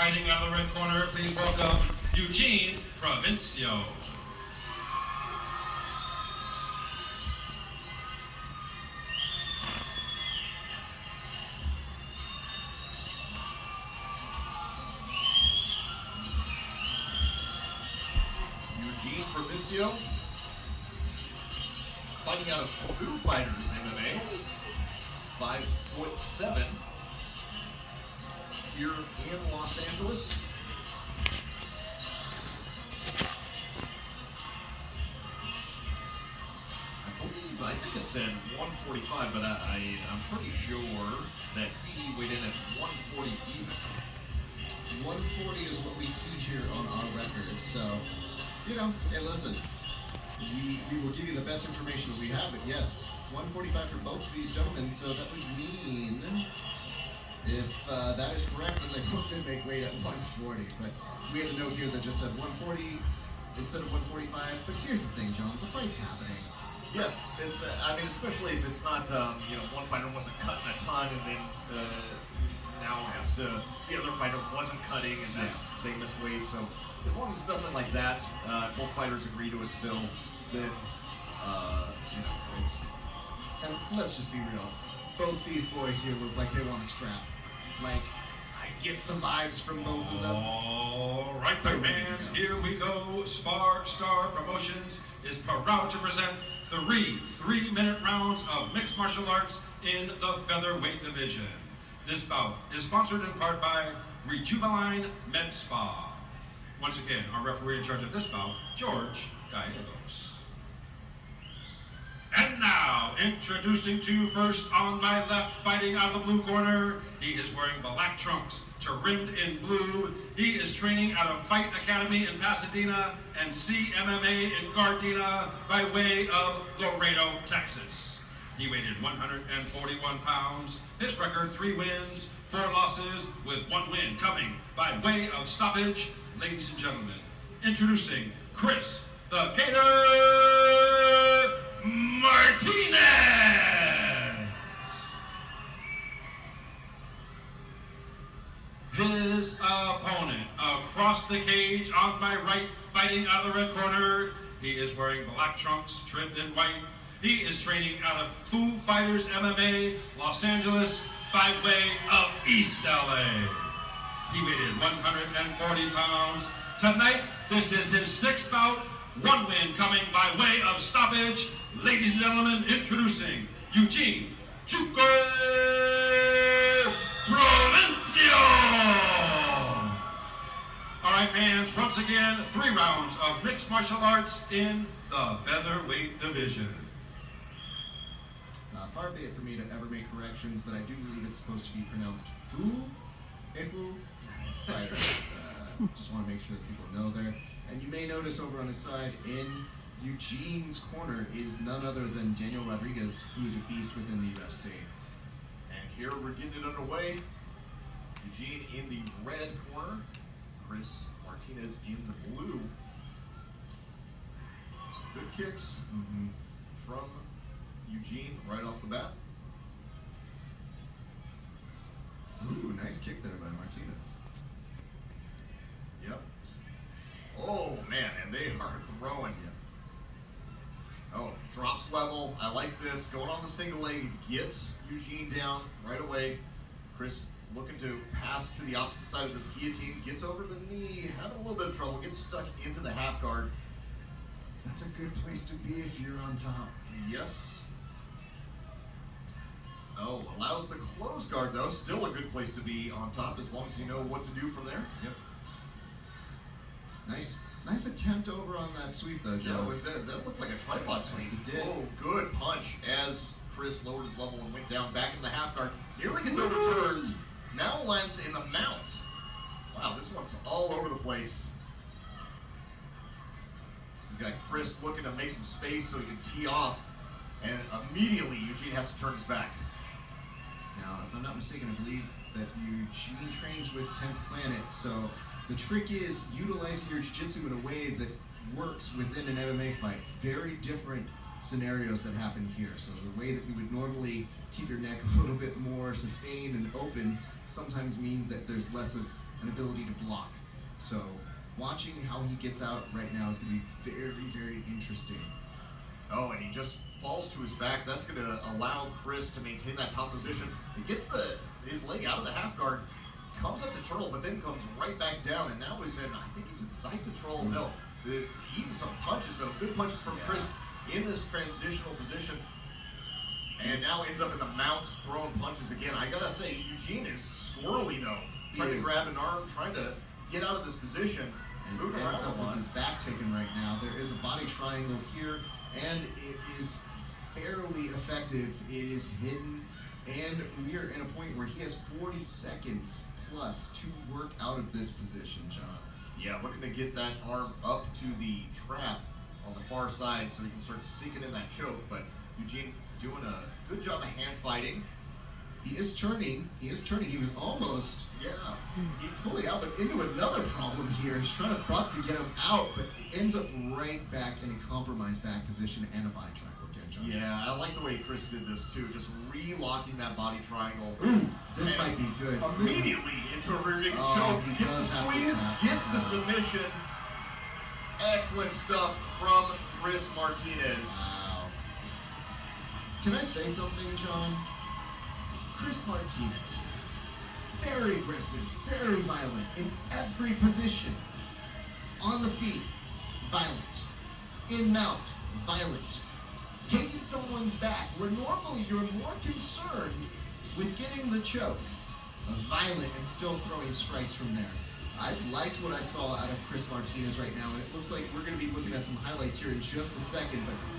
fighting out of the red corner, please welcome Eugene Provincio. Eugene Provincio, fighting out of Foo Fighters MMA, 5'7", here in Los Angeles. I think it said 145, but I'm pretty sure that he weighed in at 140 even. 140 is what we see here on our record, so, you know, hey, listen, we will give you the best information that we have, but yes, 145 for both of these gentlemen, so that would mean, if that is correct, then they both did make weight at 140, but we had a note here that just said 140 instead of 145, but here's the thing, John, the fight's happening. Yeah, it's, I mean, especially if it's not, you know, one fighter wasn't cutting a ton and then now has to, the other fighter wasn't cutting and that's, they missed weight, so as long as it's nothing like that, both fighters agree to it still, then, you know, it's... And let's just be real, both these boys here look like they want to scrap. Like, I get the vibes from both of them. All right, my fans, here we go. Star Promotions is proud to present three-minute rounds of mixed martial arts in the featherweight division. This bout is sponsored in part by Rejuveline Med Spa. Once again, our referee in charge of this bout, George Gallegos. And now, introducing to you first on my left, fighting out of the blue corner, he is wearing black trunks, trimmed in blue. He is training out of Fight Academy in Pasadena and CMMA in Gardena by way of Laredo, Texas. He weighed in 141 pounds. His record, 3 wins, 4 losses, with 1 win coming by way of stoppage. Ladies and gentlemen, introducing Chris the Gator Martinez. His opponent across the cage on my right, fighting out of the red corner. He is wearing black trunks trimmed in white. He is training out of Foo Fighters MMA, Los Angeles, by way of East LA. He weighed in 140 pounds. Tonight, this is his 6th bout, 1 win coming by way of stoppage. Ladies and gentlemen, introducing Eugene Chuco Provincio. All right, fans, once again, 3 rounds of mixed martial arts in the featherweight division. Far be it for me to ever make corrections, but I do believe it's supposed to be pronounced Foo Fighters. Just want to make sure that people know there. And you may notice over on his side, in Eugene's corner, is none other than Daniel Rodriguez, who is a beast within the UFC. And here we're getting it underway. Eugene in the red corner, Chris Martinez in the blue. Some good kicks from Eugene right off the bat. Ooh, nice kick there by Martinez. Yep. Oh man, and they are throwing you. Oh, drops level. I like this. Going on the single leg, gets Eugene down right away. Chris looking to pass to the opposite side of this guillotine, gets over the knee, having a little bit of trouble, gets stuck into the half guard. That's a good place to be if you're on top. Yes. Oh, allows the closed guard though. Still a good place to be on top as long as you know what to do from there. Yep. Nice attempt over on that sweep though, Joe. Yeah, that looked like a tripod sweep. Yes, it did. Oh, good punch as Chris lowered his level and went down back in the half guard. Nearly gets overturned. Now lands in the mount. Wow, this one's all over the place. We've got Chris looking to make some space so he can tee off. And immediately Eugene has to turn his back. Now, if I'm not mistaken, I believe that Eugene trains with 10th Planet, so the trick is utilizing your jiu-jitsu in a way that works within an MMA fight. Very different scenarios that happen here. So the way that you would normally keep your neck a little bit more sustained and open sometimes means that there's less of an ability to block. So watching how he gets out right now is going to be very, very interesting. Oh, and he just falls to his back. That's going to allow Chris to maintain that top position. He gets his leg out of the half guard, comes up to turtle, but then comes right back down, and now he's in, I think he's in side control. No, eating some punches, though. Good punches from Chris in this transitional position. And now ends up in the mount, throwing punches again. I gotta say, Eugene is squirrely, though. Trying to grab an arm, trying to get out of this position. And moving ends around up a lot. with his back taken right now. There is a body triangle here, and it is fairly effective. It is hidden, and we are in a point where he has 40 seconds plus to work out of this position, John. Yeah, looking to get that arm up to the trap on the far side so he can start sinking in that choke. But Eugene doing a good job of hand fighting. He is turning. He was almost Yeah. fully out, but into another problem here. He's trying to buck to get him out, but ends up right back in a compromised back position and a body triangle again, John. Yeah, I like the way Chris did this too, just re-locking that body triangle. Ooh, this And might be good. Immediately into a rear naked Oh, choke. he Gets the does have to squeeze, tap gets that the out. submission. Excellent stuff from Chris Martinez. Wow. Can I say something, John? Chris Martinez, very aggressive, very violent in every position. On the feet, violent. In mount, violent. Taking someone's back, where normally you're more concerned with getting the choke. Violent and still throwing strikes from there. I liked what I saw out of Chris Martinez right now, and it looks like we're going to be looking at some highlights here in just a second, but